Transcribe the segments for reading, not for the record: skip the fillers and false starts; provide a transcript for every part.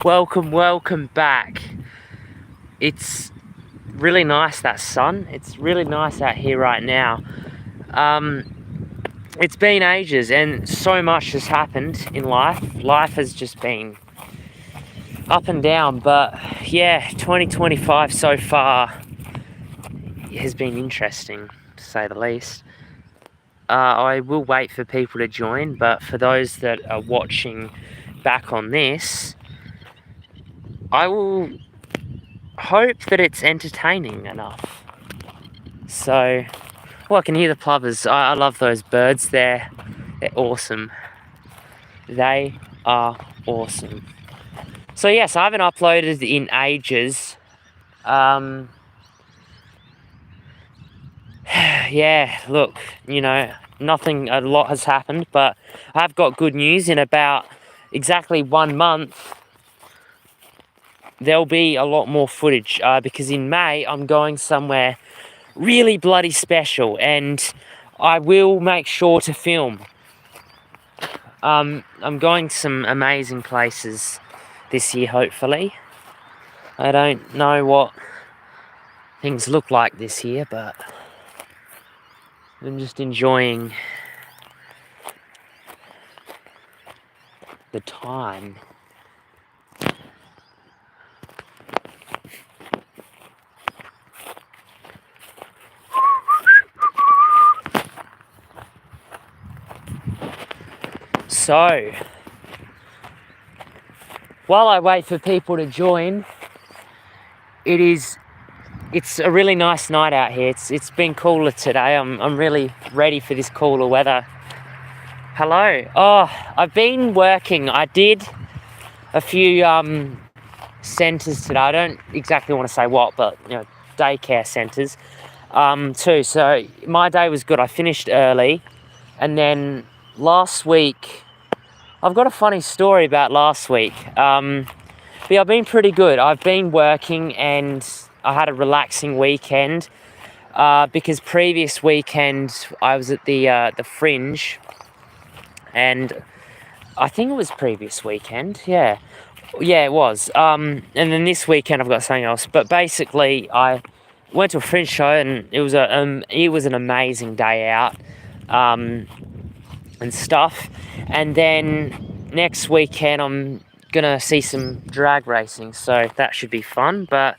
Welcome back. It's really nice, that sun. It's really nice out here right now. It's been ages and so much has happened in life. Life has just been up and down, but yeah, 2025 so far has been interesting, to say the least. I will wait for people to join, but for those that are watching back on this, I will hope that it's entertaining enough. So, I can hear the plovers. I love those birds. They're awesome. They are awesome. So yes, I haven't uploaded in ages. Yeah, look, nothing, a lot has happened, but I've got good news. In about exactly 1 month, there'll be a lot more footage, because in May, I'm going somewhere really bloody special, and I will make sure to film. I'm going to some amazing places this year, hopefully. I don't know what things look like this year, but I'm just enjoying the time. So, while I wait for people to join, it's a really nice night out here. It's been cooler today. I'm really ready for this cooler weather. Hello. Oh, I've been working. I did a few centres today. I don't exactly want to say what, but daycare centres too. So my day was good. I finished early, and then last week, I've got a funny story about last week. But yeah, I've been pretty good. I've been working and I had a relaxing weekend, because previous weekend I was at the Fringe, and I think it was previous weekend. Yeah, it was. And then this weekend I've got something else. But basically, I went to a Fringe show and it was an amazing day out, and stuff. And then next weekend I'm gonna see some drag racing, so that should be fun. But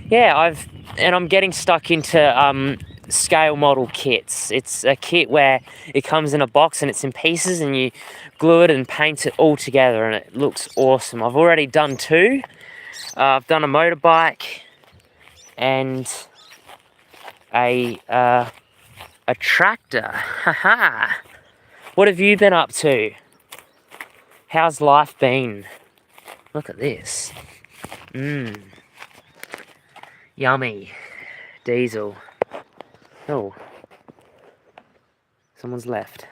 yeah, I'm getting stuck into scale model kits. It's a kit where it comes in a box and it's in pieces, and you glue it and paint it all together, and it looks awesome. I've already done 2. I've done a motorbike and a tractor. Haha. What have you been up to? How's life been? Look at this. Yummy. Diesel. Oh. Someone's left.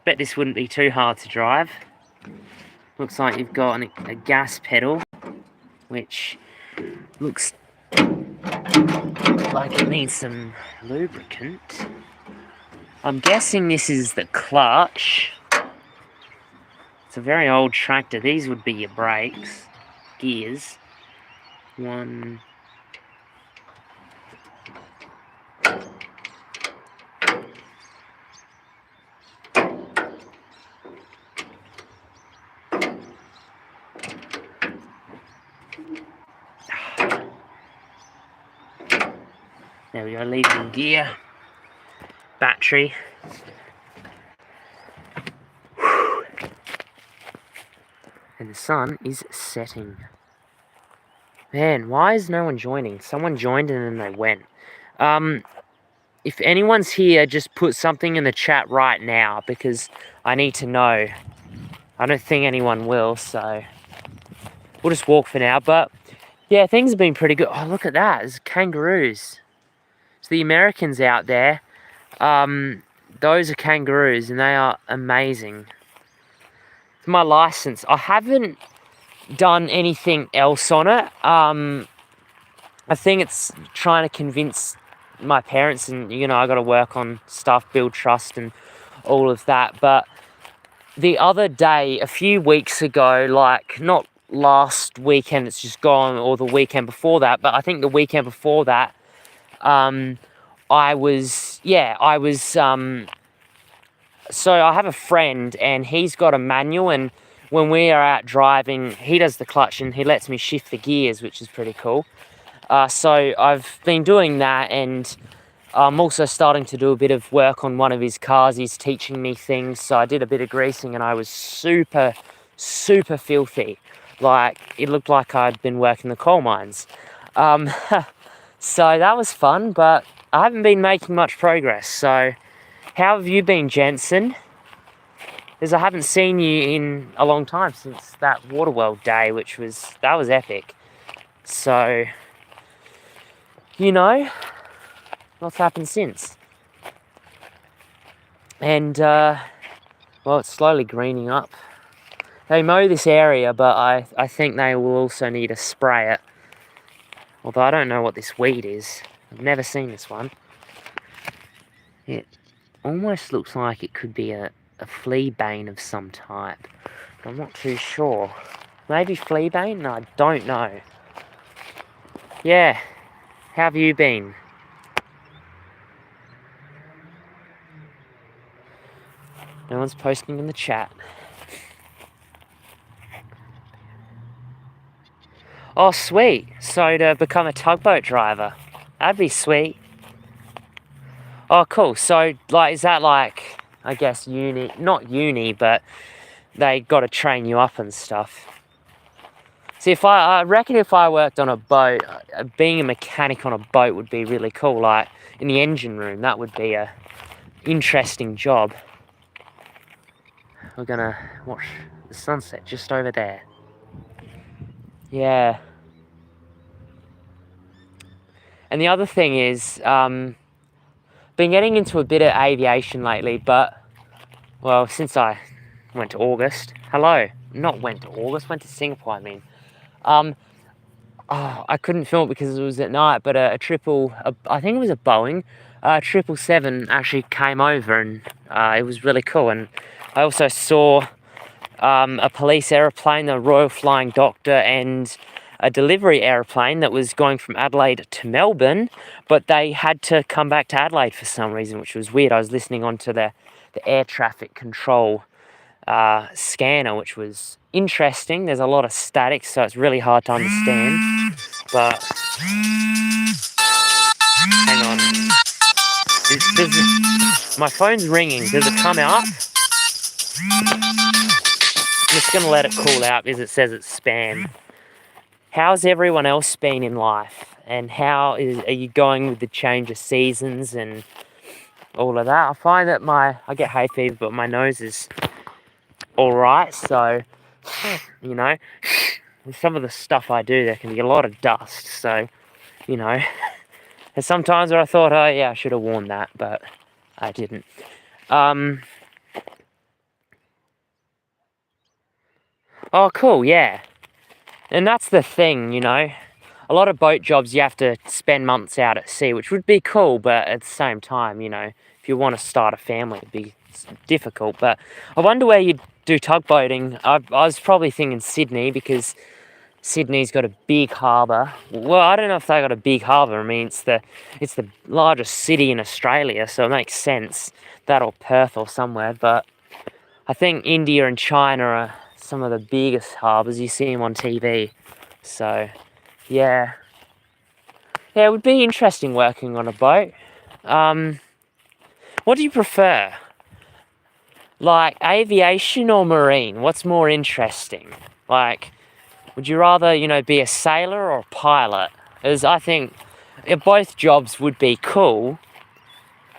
Bet this wouldn't be too hard to drive. Looks like you've got a gas pedal, which looks like it needs some lubricant. I'm guessing this is the clutch. It's a very old tractor. These would be your brakes, gears. 1. There we go, leaving gear. Battery. And the sun is setting. Man, why is no one joining? Someone joined and then they went. If anyone's here, just put something in the chat right now, because I need to know. I don't think anyone will, so we'll just walk for now. But yeah, things have been pretty good. Oh, look at that. There's kangaroos. So the Americans out there, those are kangaroos, and they are amazing. It's my license. I haven't done anything else on it. I think it's trying to convince my parents, and I got to work on stuff, build trust and all of that. But the other day, a few weeks ago, like not last weekend, it's just gone, or the weekend before that, but I think the weekend before that, I was, so I have a friend and he's got a manual, and when we are out driving, he does the clutch and he lets me shift the gears, which is pretty cool. So I've been doing that, and I'm also starting to do a bit of work on one of his cars. He's teaching me things, so I did a bit of greasing and I was super, super filthy. Like, it looked like I'd been working the coal mines. So that was fun, but I haven't been making much progress. So how have you been, Jensen? Because I haven't seen you in a long time since that Waterworld day, that was epic. So, you know, what's happened since? And, well, it's slowly greening up. They mow this area, but I think they will also need to spray it. Although I don't know what this weed is. I've never seen this one. It almost looks like it could be a fleabane of some type. But I'm not too sure. Maybe fleabane? No, I don't know. Yeah. How have you been? No one's posting in the chat. Oh, sweet. So to become a tugboat driver. That'd be sweet. Oh, cool. So, like, is that like, I guess, uni? Not uni, but they got to train you up and stuff. See, I reckon if I worked on a boat, being a mechanic on a boat would be really cool. Like, in the engine room, that would be a interesting job. We're gonna watch the sunset just over there. Yeah. And the other thing is, been getting into a bit of aviation lately, but, well, since I went to August. Hello. Not went to August, went to Singapore, I mean. I couldn't film it because it was at night, but I think it was a Boeing, 777 actually came over, and it was really cool. And I also saw a police aeroplane, the Royal Flying Doctor, and a delivery aeroplane that was going from Adelaide to Melbourne, but they had to come back to Adelaide for some reason, which was weird. I was listening onto the air traffic control scanner, which was interesting. There's a lot of static, so it's really hard to understand. But hang on, my phone's ringing. Does it come out? I'm just gonna let it cool out because it says it's spam. How's everyone else been in life, and are you going with the change of seasons and all of that? I find that I get hay fever, but my nose is alright, so, you know, with some of the stuff I do, there can be a lot of dust, so, you know, there's sometimes where I thought, oh yeah, I should have worn that, but I didn't. Oh, cool, yeah. And that's the thing, you know, a lot of boat jobs you have to spend months out at sea, which would be cool, but at the same time, you know, if you want to start a family, it'd be difficult. But I wonder where you'd do tugboating. I was probably thinking Sydney, because Sydney's got a big harbour. Well, I don't know if they got a big harbour. I mean, it's the largest city in Australia, so it makes sense. That or Perth or somewhere. But I think India and China are some of the biggest harbours. You see them on TV. So, yeah. Yeah, it would be interesting working on a boat. What do you prefer? Like, aviation or marine? What's more interesting? Like, would you rather, you know, be a sailor or a pilot? As I think both jobs would be cool.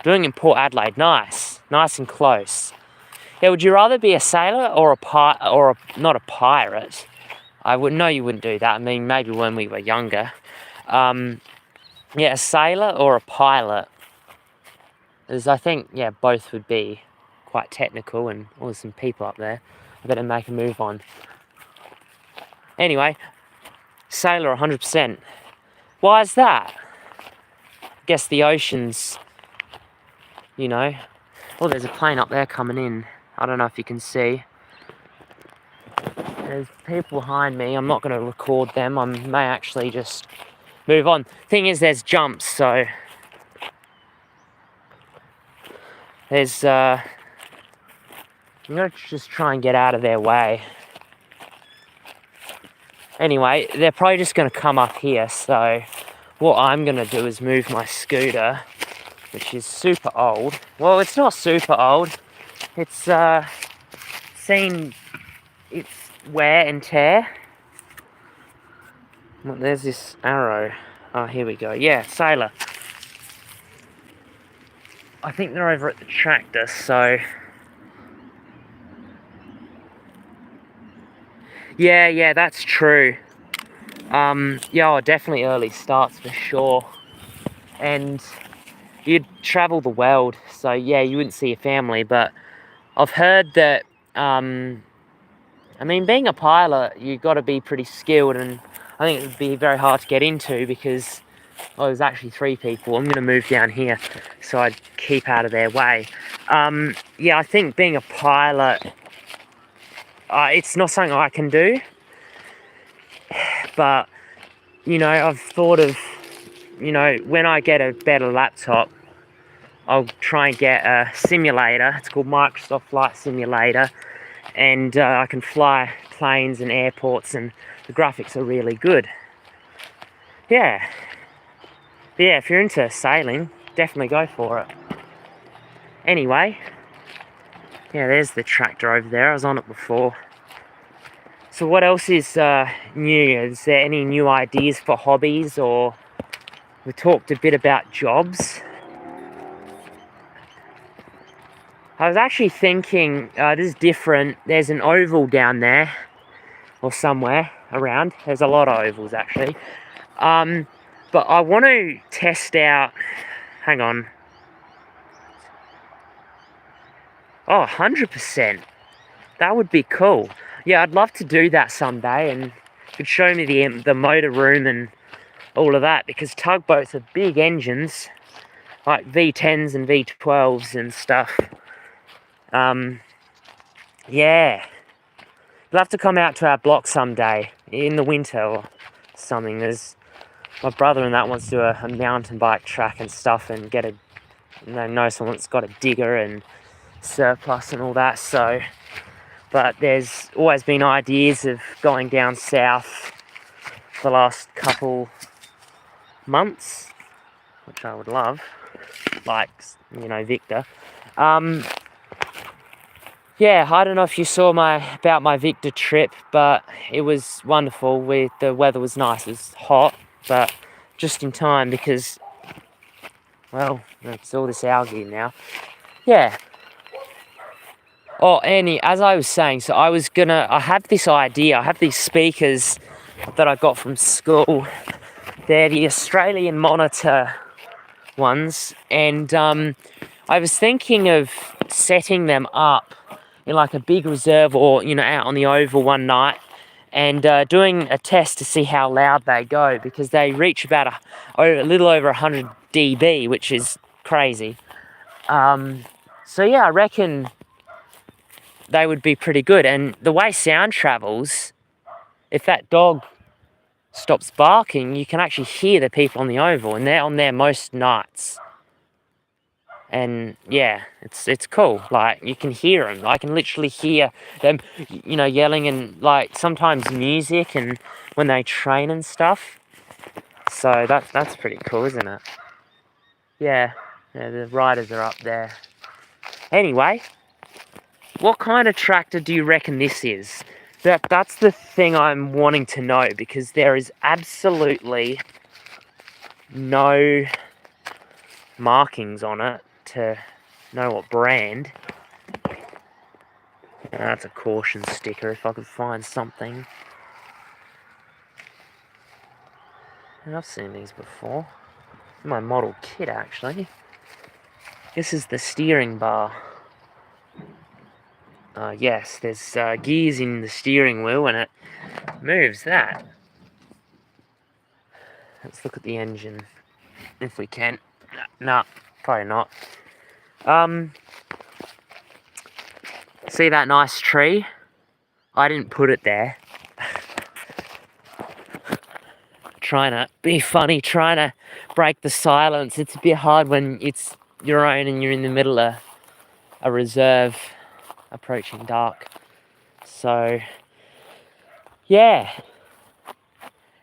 Doing in Port Adelaide, nice and close. Yeah, would you rather be a sailor or not a pirate? I would know you wouldn't do that. I mean, maybe when we were younger. Yeah, a sailor or a pilot? As I think, yeah, both would be quite technical, and there's some people up there. I better make a move on. Anyway, sailor 100%. Why is that? I guess the oceans, you know. Oh, there's a plane up there coming in. I don't know if you can see. There's people behind me. I'm not going to record them. I may actually just move on. Thing is, there's jumps, so there's I'm going to just try and get out of their way. Anyway, they're probably just going to come up here, so what I'm going to do is move my scooter, which is super old. Well, it's not super old. It's seen its wear and tear. Well, there's this arrow. Oh, here we go. Yeah, Sailor. I think they're over at the tractor, so... Yeah, that's true. Yeah, definitely early starts for sure. And you'd travel the world, so yeah, you wouldn't see your family, but I've heard that, I mean, being a pilot, you've got to be pretty skilled, and I think it would be very hard to get into because, well, there's actually 3 people. I'm going to move down here so I'd keep out of their way. Yeah, I think being a pilot, it's not something I can do, but, you know, I've thought of, you know, when I get a better laptop, I'll try and get a simulator. It's called Microsoft Flight Simulator, and I can fly planes and airports, and the graphics are really good. Yeah, if you're into sailing, definitely go for it. Anyway, yeah, there's the tractor over there. I was on it before. So what else is new? Is there any new ideas for hobbies, or we talked a bit about jobs? I was actually thinking, this is different. There's an oval down there, or somewhere around. There's a lot of ovals actually. But I want to test out, hang on. Oh, 100%. That would be cool. Yeah, I'd love to do that someday, and you could show me the motor room and all of that, because tugboats are big engines, like V10s and V12s and stuff. Yeah. You'll have to come out to our block someday, in the winter or something. There's my brother and that wants to do a mountain bike track and stuff, and get a, know someone that's got a digger and surplus and all that, so... But there's always been ideas of going down south for the last couple months, which I would love, like, you know, Victor. Yeah, I don't know if you saw about my Victor trip, but it was wonderful. The weather was nice. It was hot, but just in time because, well, it's all this algae now. Yeah. Oh, Annie, as I was saying, so I have this idea. I have these speakers that I got from school. They're the Australian Monitor ones, and I was thinking of setting them up in like a big reserve, or, you know, out on the oval one night, and doing a test to see how loud they go, because they reach about a little over 100 dB, which is crazy. So yeah, I reckon they would be pretty good. And the way sound travels, if that dog stops barking, you can actually hear the people on the oval, and they're on there most nights. And yeah, it's cool. Like, you can hear them. I can literally hear them, you know, yelling, and like sometimes music, and when they train and stuff. So that's pretty cool, isn't it? Yeah, the riders are up there. Anyway, what kind of tractor do you reckon this is? That's the thing I'm wanting to know, because there is absolutely no markings on it to know what brand. That's a caution sticker, if I could find something. And I've seen these before. My model kit, actually. This is the steering bar. Yes, there's gears in the steering wheel, and it moves that. Let's look at the engine, if we can. No, probably not. See that nice tree? I didn't put it there. Trying to be funny, trying to break the silence. It's a bit hard when it's your own and you're in the middle of a reserve approaching dark. So, yeah.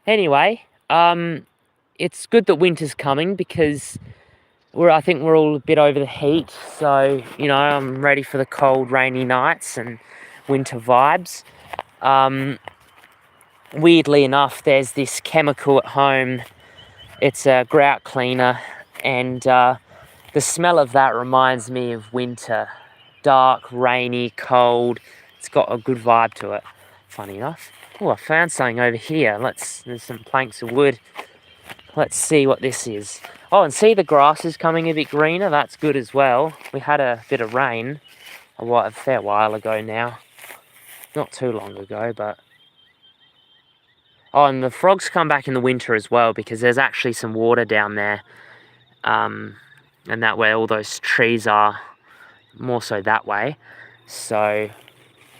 Anyway, it's good that winter's coming because I think we're all a bit over the heat. So, you know, I'm ready for the cold, rainy nights and winter vibes. Weirdly enough, there's this chemical at home. It's a grout cleaner, and the smell of that reminds me of winter. Dark, rainy, cold. It's got a good vibe to it, funny enough. Oh, I found something over here. There's some planks of wood. Let's see what this is. Oh, and see the grass is coming a bit greener. That's good as well. We had a bit of rain a fair while ago now. Not too long ago, but... Oh, and the frogs come back in the winter as well because there's actually some water down there. And that way all those trees are, more so that way. So,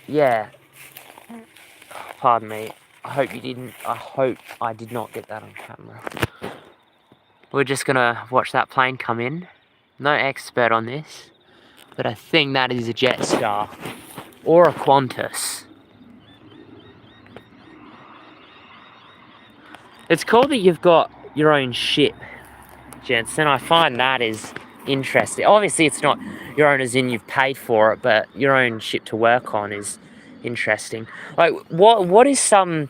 yeah. Pardon me. I hope I did not get that on camera. We're just gonna watch that plane come in. No expert on this, but I think that is a Jetstar or a Qantas. It's cool that you've got your own ship, gents, and I find that is interesting. Obviously, it's not your own as in you've paid for it, but your own ship to work on is interesting. Like, what is some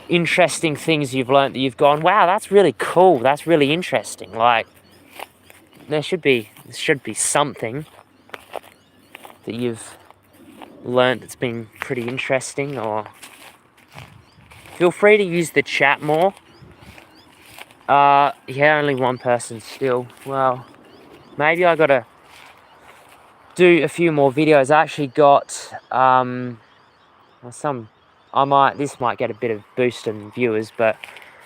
interesting things you've learnt that you've gone, wow, that's really cool, that's really interesting? Like, there should be something that you've learnt that's been pretty interesting, or feel free to use the chat more. Yeah, only one person still. Well, maybe I gotta do a few more videos. I actually got this might get a bit of boost in viewers, but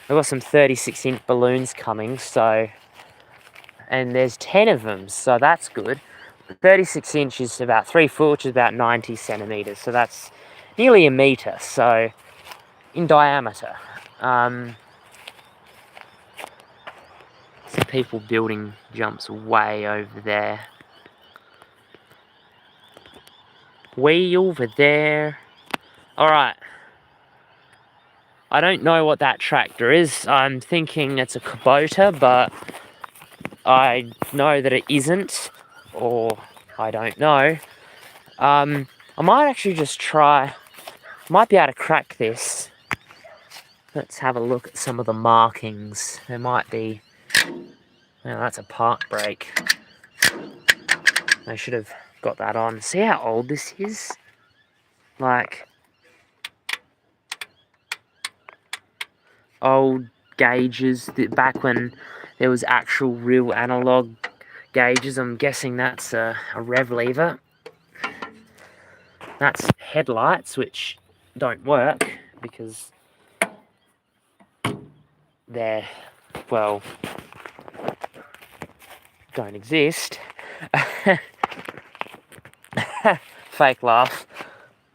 I've got some 36-inch balloons coming, so, and there's 10 of them, so that's good. 36 inch is about 3 foot, which is about 90 centimeters, so that's nearly a meter, so in diameter. Some people building jumps way over there. Way over there. Alright. I don't know what that tractor is. I'm thinking it's a Kubota, but I know that it isn't, or I don't know. I might actually just try, might be able to crack this. Let's have a look at some of the markings. There might be, well, that's a park brake. I should have got that on. See how old this is? Like, old gauges, back when there was actual real analog gauges. I'm guessing that's a rev lever. That's headlights, which don't work because they're, well, don't exist. Fake laugh.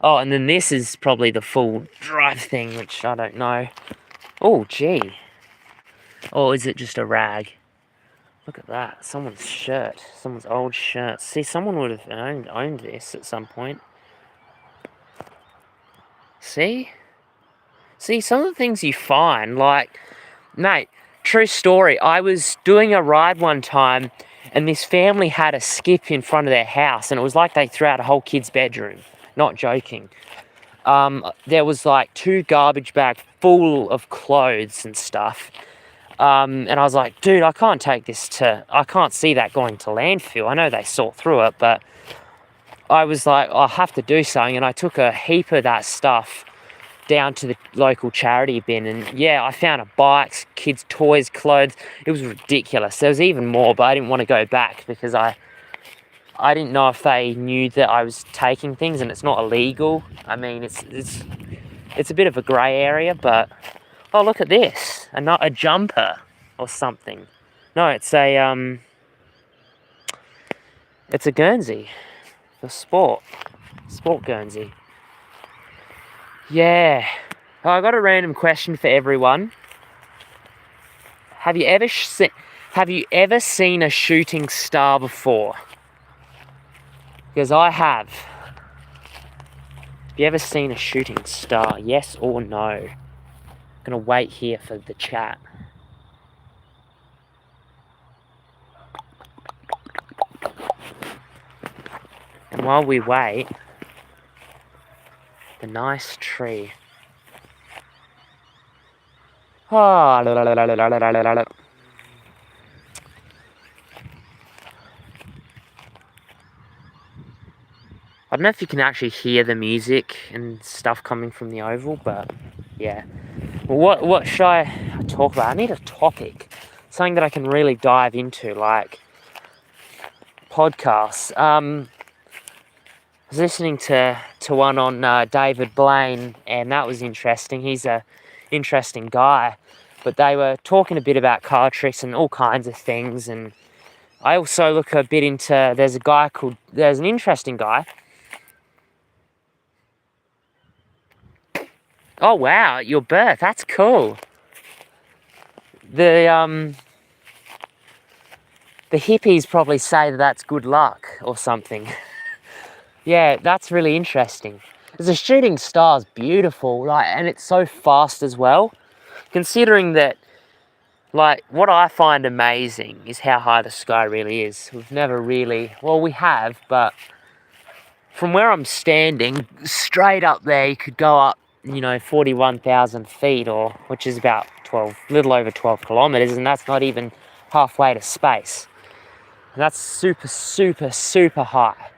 Oh, and then this is probably the full drive thing, which I don't know. Oh, gee. Or is it just a rag? Look at that. Someone's shirt. Someone's old shirt. See, someone would have owned this at some point. See? See, some of the things you find, like, mate, true story. I was doing a ride one time, and this family had a skip in front of their house, and it was like they threw out a whole kid's bedroom. Not joking. There was like 2 garbage bags full of clothes and stuff. And I was like, dude, I can't see that going to landfill. I know they sort through it, but I was like, I'll have to do something. And I took a heap of that stuff down to the local charity bin. And yeah, I found a bikes, kids' toys, clothes. It was ridiculous. There was even more, but I didn't want to go back because I didn't know if they knew that I was taking things, and it's not illegal. I mean, it's a bit of a grey area, but oh, look at this. A jumper or something. No, it's a Guernsey for sport. Sport Guernsey. Yeah. Oh, I got a random question for everyone. Have you ever seen a shooting star before? Because I have. Have you ever seen a shooting star? Yes or no? I'm gonna wait here for the chat. And while we wait, the nice tree. Oh, la, la, la, la, la, la, la, la. I don't know if you can actually hear the music and stuff coming from the oval, but yeah. Well, what should I talk about? I need a topic, something that I can really dive into, like podcasts. I was listening to one on David Blaine, and that was interesting. He's a interesting guy, but they were talking a bit about card tricks and all kinds of things. And I also look a bit into. There's an interesting guy. Oh wow, your birth, that's cool. The hippies probably say that that's good luck or something. Yeah, that's really interesting. The shooting star's beautiful, and it's so fast as well. Considering that, what I find amazing is how high the sky really is. We've never really, well, we have, but from where I'm standing, straight up there, you could go up 41,000 feet, which is about little over 12 kilometers, and that's not even halfway to space. And that's super, super, super high.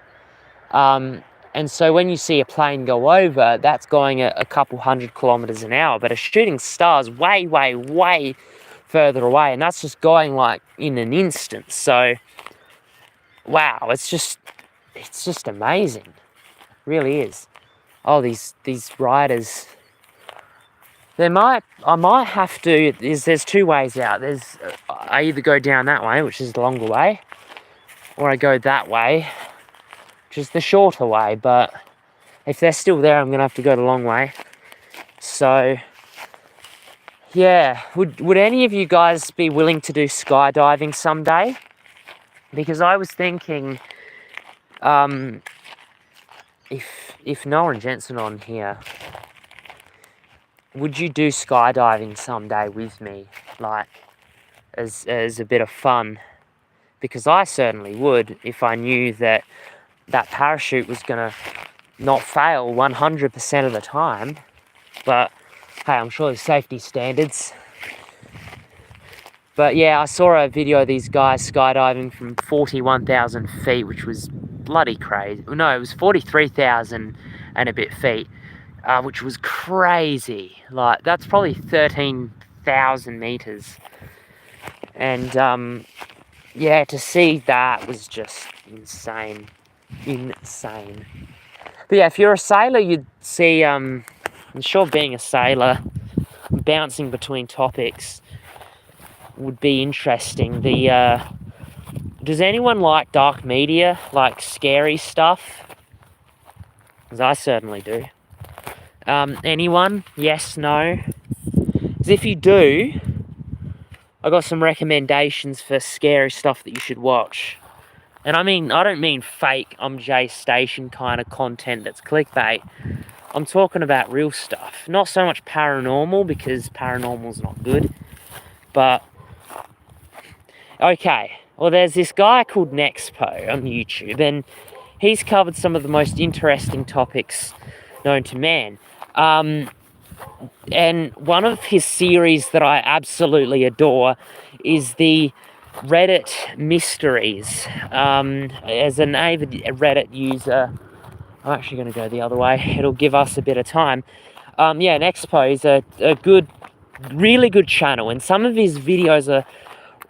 And so when you see a plane go over, that's going at a couple hundred kilometers an hour, but a shooting star is way, way, way further away, and that's just going in an instant. So, wow, it's just amazing. It really is. Oh, these riders. I might have to. There's two ways out. I either go down that way, which is the longer way, or I go that way, which is the shorter way. But if they're still there, I'm gonna have to go the long way. So, yeah. Would any of you guys be willing to do skydiving someday? Because I was thinking, if Noah and Jensen on here, would you do skydiving someday with me, as a bit of fun? Because I certainly would, if I knew that parachute was gonna not fail 100% of the time. But hey, I'm sure there's safety standards. But yeah, I saw a video of these guys skydiving from 41,000 feet, which was bloody crazy. No, it was 43,000 and a bit feet, which was crazy. That's probably 13,000 meters. And yeah, to see that was just insane. But yeah, if you're a sailor, you'd see, I'm sure being a sailor, bouncing between topics would be interesting. Does anyone like dark media, like scary stuff? Because I certainly do. Anyone? Yes, no? Because if you do, I got some recommendations for scary stuff that you should watch. And I don't mean fake Jay Station kind of content that's clickbait. I'm talking about real stuff. Not so much paranormal, because paranormal's not good. But, okay. Well, there's this guy called Nexpo on YouTube, and he's covered some of the most interesting topics known to man. And one of his series that I absolutely adore is the Reddit mysteries. As an avid Reddit user, I'm actually going to go the other way. It'll give us a bit of time. Yeah, Nexpo is a good, really good channel, and some of his videos are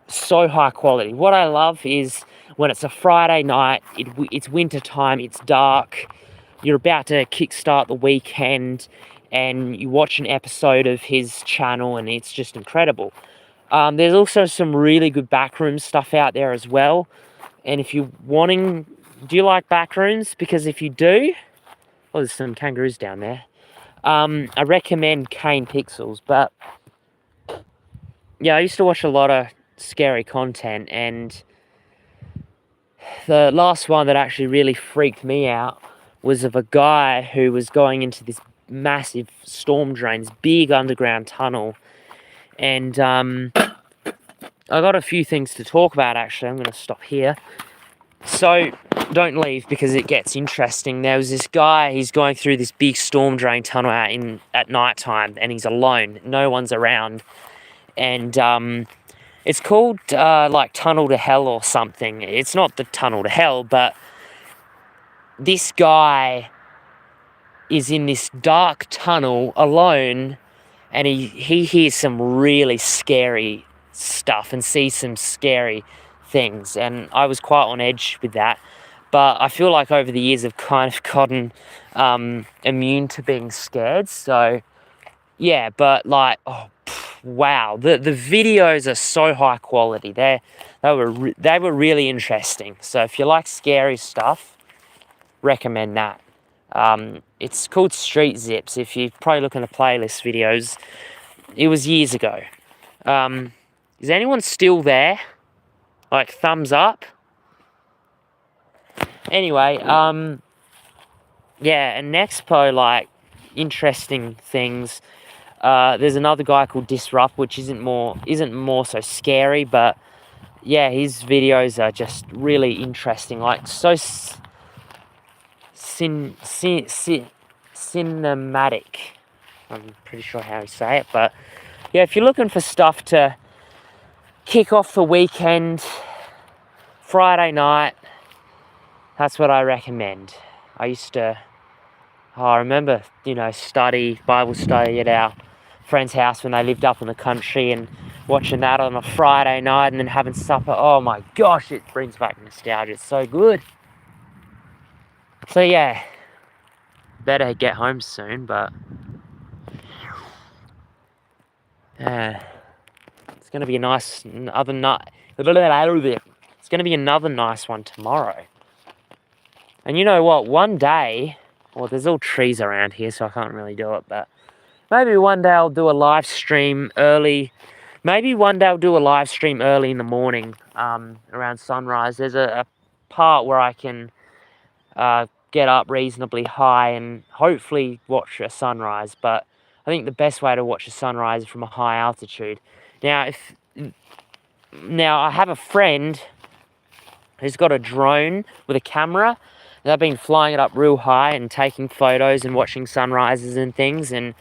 so high quality. What I love is when it's a Friday night, it's winter time, it's dark, you're about to kickstart the weekend, and you watch an episode of his channel, and it's just incredible. There's also some really good backroom stuff out there as well. And if you're do you like backrooms? Because if you do, Oh, there's some kangaroos down there. I recommend Kane Pixels, but yeah, I used to watch a lot of scary content, and the last one that actually really freaked me out was of a guy who was going into this massive storm drain, this big underground tunnel, and I got a few things to talk about. Actually, I'm going to stop here. So don't leave because it gets interesting. There was this guy, he's going through this big storm drain tunnel at night time, and he's alone, no one's around, and it's called like Tunnel to Hell or something. It's not the Tunnel to Hell, but this guy is in this dark tunnel alone, and he hears some really scary stuff and sees some scary things, and I was quite on edge with that. But I feel like over the years I've kind of gotten immune to being scared. So yeah, but like, oh, wow, the videos are so high quality. They were really interesting. So if you like scary stuff, recommend that. It's called Street Zips. If you're probably looking at playlist videos, it was years ago. Is anyone still there? Like, thumbs up. Anyway, yeah, and Nexpo, like, interesting things. There's another guy called Disrupt, which isn't more so scary, but yeah, his videos are just really interesting. Like, so cinematic. I'm pretty sure how you say it, but yeah, if you're looking for stuff to kick off the weekend, Friday night, that's what I recommend. I remember, study, Bible study at our friend's house when they lived up in the country, and watching that on a Friday night and then having supper. Oh my gosh, it brings back nostalgia. It's so good. So yeah, better get home soon, but it's going to be a nice other night. It's going to be another nice one tomorrow. And you know what? One day, well, there's all trees around here, so I can't really do it, but maybe one day I'll do a live stream early. Maybe one day I'll do a live stream early in the morning, around sunrise. There's a part where I can get up reasonably high and hopefully watch a sunrise, but I think the best way to watch a sunrise is from a high altitude. Now, I have a friend who's got a drone with a camera. They've been flying it up real high and taking photos and watching sunrises and things, and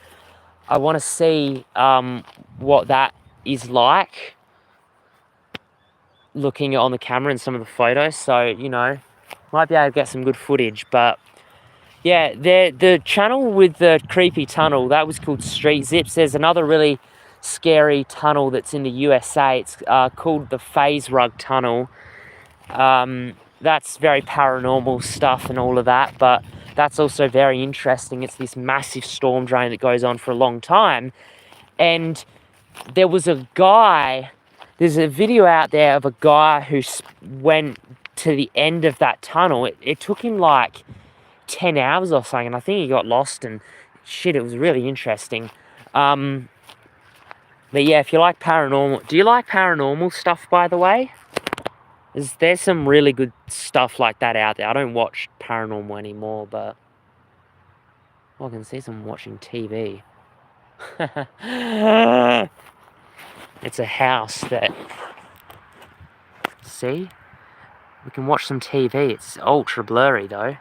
I want to see what that is like, looking on the camera and some of the photos. So, might be able to get some good footage. But yeah, the channel with the creepy tunnel, that was called Street Zips. There's another really scary tunnel that's in the USA. It's called the Phase Rug Tunnel. That's very paranormal stuff and all of that, but that's also very interesting. It's this massive storm drain that goes on for a long time, and there's a video out there of a guy who went to the end of that tunnel. It took him like 10 hours or something, and I think he got lost, and shit, it was really interesting. But yeah, if you like paranormal, do you like paranormal stuff, by the way? There's some really good stuff like that out there. I don't watch paranormal anymore, but I can see someone watching TV. It's a house that... See? We can watch some TV. It's ultra blurry, though.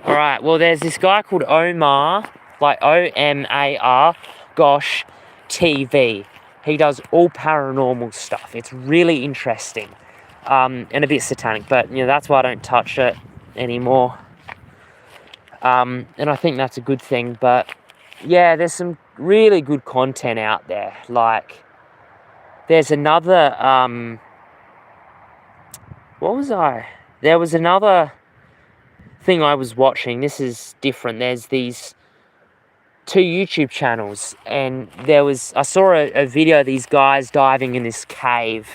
Alright, well, there's this guy called Omar, like Omar, gosh, TV. He does all paranormal stuff. It's really interesting. And a bit satanic, but that's why I don't touch it anymore. And I think that's a good thing. But yeah, there's some really good content out there. Like, there's another there was another thing I was watching. This is different. There's these two YouTube channels, and I saw a video of these guys diving in this cave.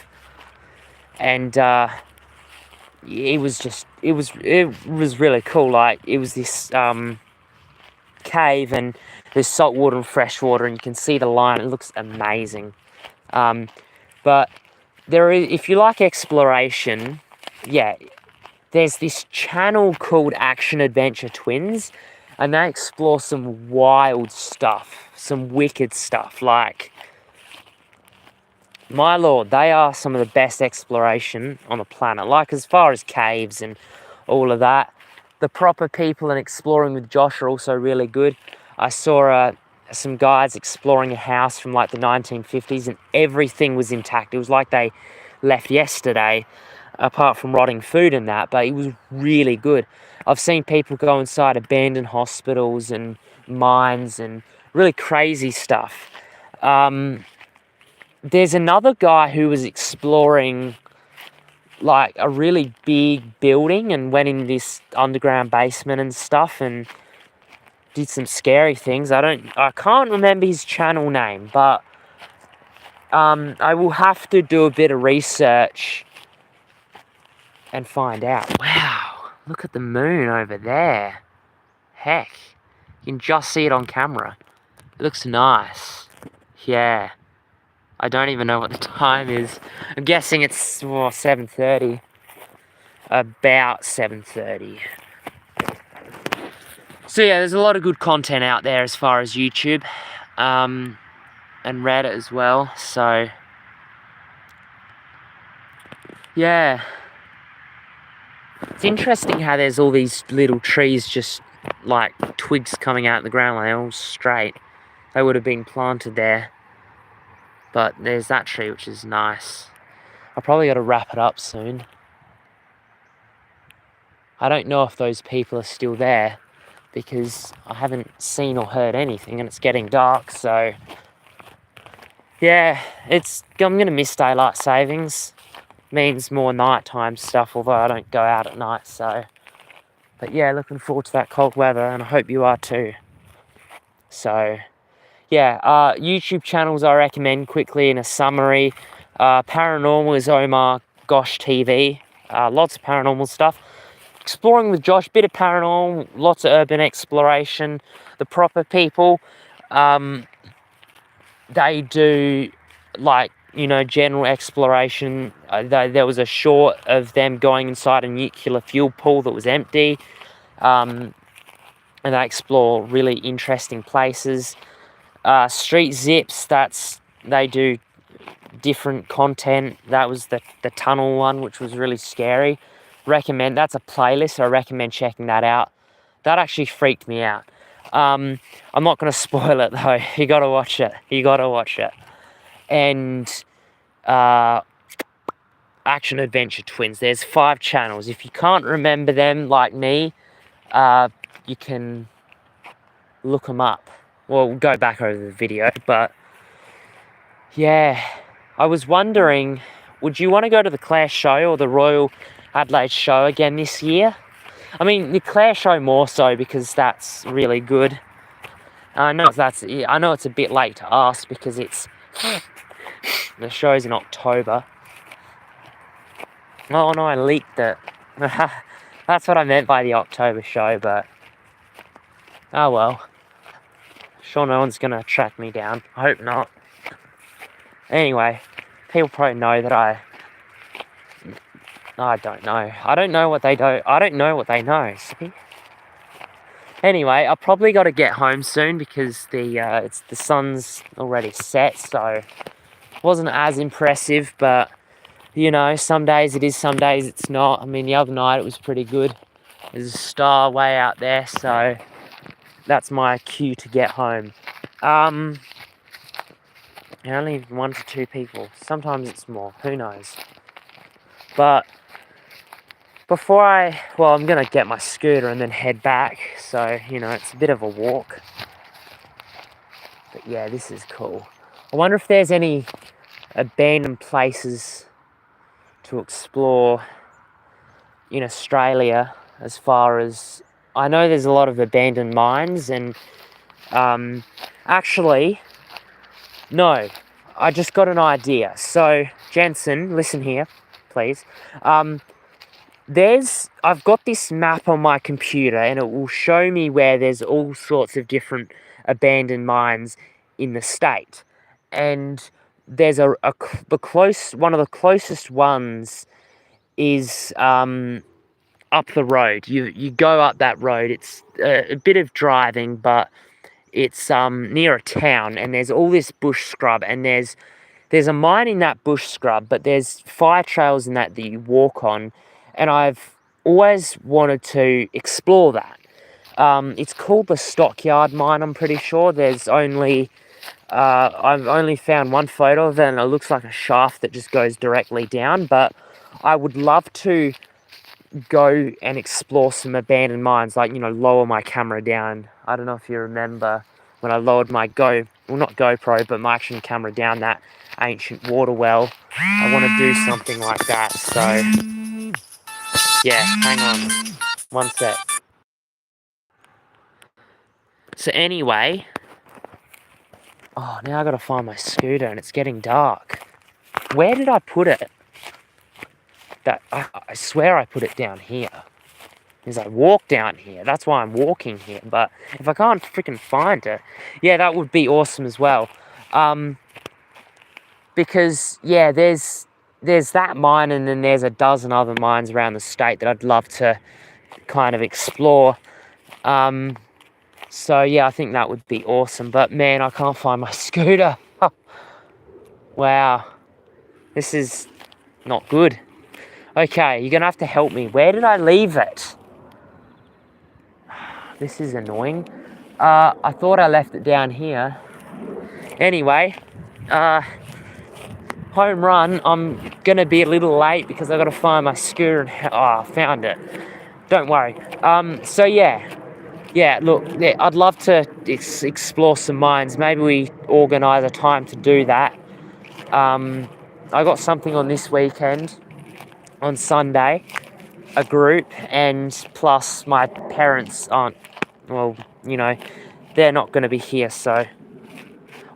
And it was really cool. Like, it was this cave, and there's salt water and fresh water, and you can see the line. It looks amazing. But if you like exploration, yeah, there's this channel called Action Adventure Twins, and they explore some wild stuff, some wicked stuff. Like, my lord, they are some of the best exploration on the planet. Like, as far as caves and all of that, the Proper People and Exploring with Josh are also really good. I saw some guys exploring a house from like the 1950s, and everything was intact. It was like they left yesterday, apart from rotting food and that, but it was really good. I've seen people go inside abandoned hospitals and mines and really crazy stuff. There's another guy who was exploring like a really big building and went in this underground basement and stuff and did some scary things. I can't remember his channel name, but I will have to do a bit of research and find out. Wow, look at the moon over there. Heck, you can just see it on camera. It looks nice. Yeah. I don't even know what the time is. I'm guessing it's 7:30. About 7:30. So yeah, there's a lot of good content out there as far as YouTube. And Reddit as well. So yeah. It's interesting how there's all these little trees, just like twigs coming out of the ground, like all straight. They would have been planted there. But there's that tree, which is nice. I probably got to wrap it up soon. I don't know if those people are still there, because I haven't seen or heard anything, and it's getting dark, so yeah, I'm going to miss daylight savings. Means more nighttime stuff, although I don't go out at night, so. But yeah, looking forward to that cold weather, and I hope you are too. So yeah, YouTube channels I recommend quickly in a summary. Paranormal is Omar Gosh TV. Lots of paranormal stuff. Exploring with Josh, bit of paranormal, lots of urban exploration. The Proper People, they do like, general exploration. There was a short of them going inside a nuclear fuel pool that was empty. And they explore really interesting places. Street Zips, they do different content. That was the tunnel one, which was really scary. That's a playlist, so I recommend checking that out. That actually freaked me out. I'm not going to spoil it though. You got to watch it. And Action Adventure Twins, there's 5 channels. If you can't remember them like me, you can look them up. Well, we'll go back over the video, but yeah, I was wondering, would you want to go to the Clare Show or the Royal Adelaide Show again this year? I mean, the Clare Show more so, because that's really good. I know it's a bit late to ask, because the show's in October. Oh no, I leaked it. That's what I meant by the October show, but oh well. Sure, no one's gonna track me down. I hope not. Anyway, people probably know that I don't know. I don't know what they do. I don't know what they know, see? Anyway, I probably got to get home soon, because the sun's already set, so it wasn't as impressive, but some days it is, some days it's not. I mean, the other night it was pretty good. There's a star way out there, so that's my cue to get home. Only 1 to 2 people. Sometimes it's more. Who knows? But I'm going to get my scooter and then head back. So, it's a bit of a walk. But yeah, this is cool. I wonder if there's any abandoned places to explore in Australia, as far as I know. There's a lot of abandoned mines, and actually, no, I just got an idea. So, Jensen, listen here, please. I've got this map on my computer, and it will show me where there's all sorts of different abandoned mines in the state. And there's one of the closest ones is up the road. You go up that road. It's a bit of driving, but it's near a town, and there's all this bush scrub, and there's a mine in that bush scrub, but there's fire trails in that you walk on, and I've always wanted to explore that. It's called the Stockyard Mine, I'm pretty sure. I've only found one photo of it, and it looks like a shaft that just goes directly down, but I would love to go and explore some abandoned mines, like, lower my camera down. I don't know if you remember when I lowered my not GoPro, but my action camera down that ancient water well. I want to do something like that, so yeah, hang on one sec. So anyway, now I gotta find my scooter, and it's getting dark. Where did I put it? I swear I put it down here. Because I walk down here. That's why I'm walking here. But if I can't freaking find it, yeah, that would be awesome as well. Because yeah, there's that mine, and then there's a dozen other mines around the state that I'd love to kind of explore. So yeah, I think that would be awesome. But man, I can't find my scooter. Wow, this is not good. Okay, you're gonna have to help me. Where did I leave it? This is annoying. I thought I left it down here. Anyway, home run. I'm gonna be a little late because I gotta find my scooter. I found it. Don't worry. So yeah. Look, I'd love to explore some mines. Maybe we organise a time to do that. I got something on this weekend, on Sunday, a group, and plus my parents aren't. Well, they're not going to be here, so.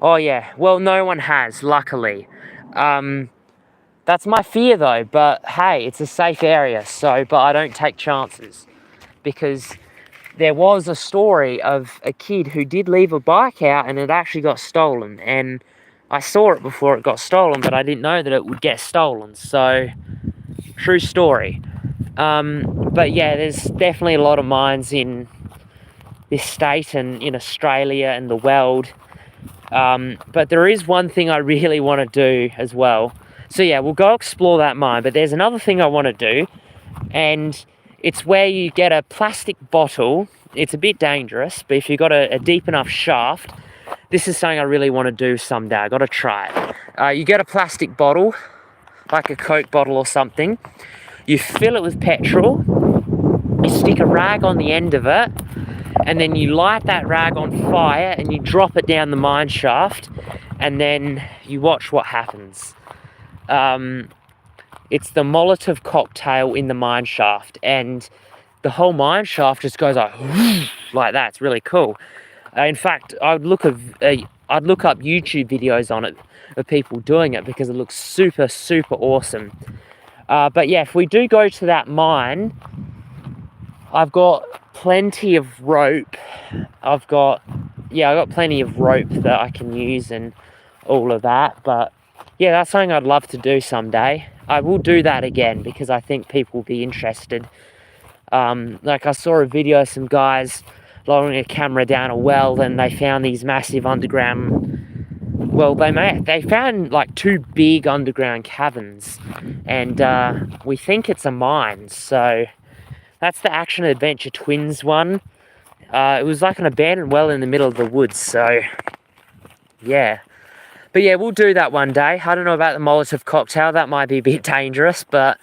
Oh yeah. Well, no one has, luckily. That's my fear though, but hey, it's a safe area, but I don't take chances, because there was a story of a kid who did leave a bike out and it actually got stolen, and I saw it before it got stolen, but I didn't know that it would get stolen, so true story. But yeah, there's definitely a lot of mines in this state and in Australia and the world. But there is one thing I really want to do as well. So yeah, we'll go explore that mine, but there's another thing I want to do, and it's where you get a plastic bottle. It's a bit dangerous, but if you've got a deep enough shaft, this is something I really want to do someday. I got to try it. You get a plastic bottle, like a Coke bottle or something. You fill it with petrol. You stick a rag on the end of it, and then you light that rag on fire and you drop it down the mine shaft, and then you watch what happens. It's the Molotov cocktail in the mine shaft, and the whole mine shaft just goes like that. It's really cool. In fact, I'd look up YouTube videos on it of people doing it, because it looks super, super awesome. But yeah, if we do go to that mine, I've got plenty of rope. I've got plenty of rope that I can use and all of that. But yeah, that's something I'd love to do someday. I will do that again because I think people will be interested. Like I saw a video of some guys lowering a camera down a well, and they found these massive underground. Well, they found like 2 big underground caverns, and we think it's a mine. So that's the Action Adventure Twins one. It was like an abandoned well in the middle of the woods, so yeah. But yeah, we'll do that one day. I don't know about the Molotov cocktail, that might be a bit dangerous, but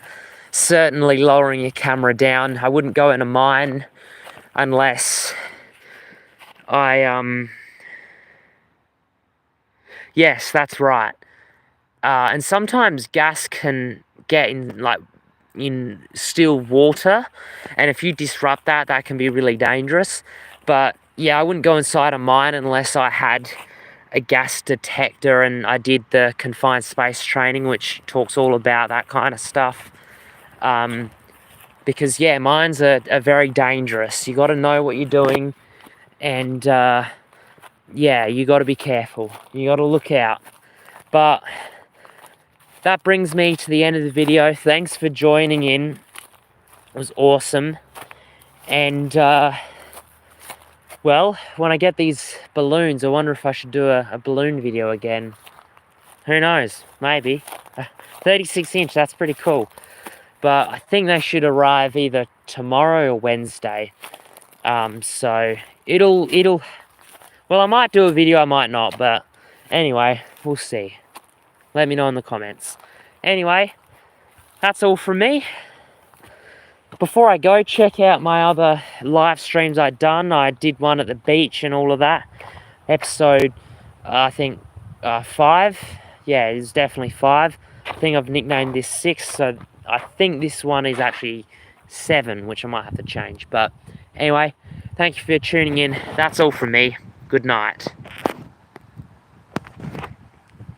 certainly lowering your camera down. I wouldn't go in a mine unless yes, that's right. And sometimes gas can get in still water, and if you disrupt that, that can be really dangerous. But yeah, I wouldn't go inside a mine unless I had a gas detector and I did the confined space training, which talks all about that kind of stuff. because yeah, mines are very dangerous. You got to know what you're doing, and yeah, you got to be careful. You got to look out. But that brings me to the end of the video. Thanks for joining in. It was awesome. And well, when I get these balloons, I wonder if I should do a balloon video again. Who knows? Maybe. 36 inch, that's pretty cool. But I think they should arrive either tomorrow or Wednesday. So it'll well, I might do a video, I might not, but anyway, we'll see. Let me know in the comments. Anyway, that's all from me. Before I go, check out my other live streams I've done. I did one at the beach and all of that. Episode, I think, 5. Yeah, it's definitely 5. I think I've nicknamed this 6, so I think this one is actually 7, which I might have to change. But anyway, thank you for tuning in. That's all from me. Good night.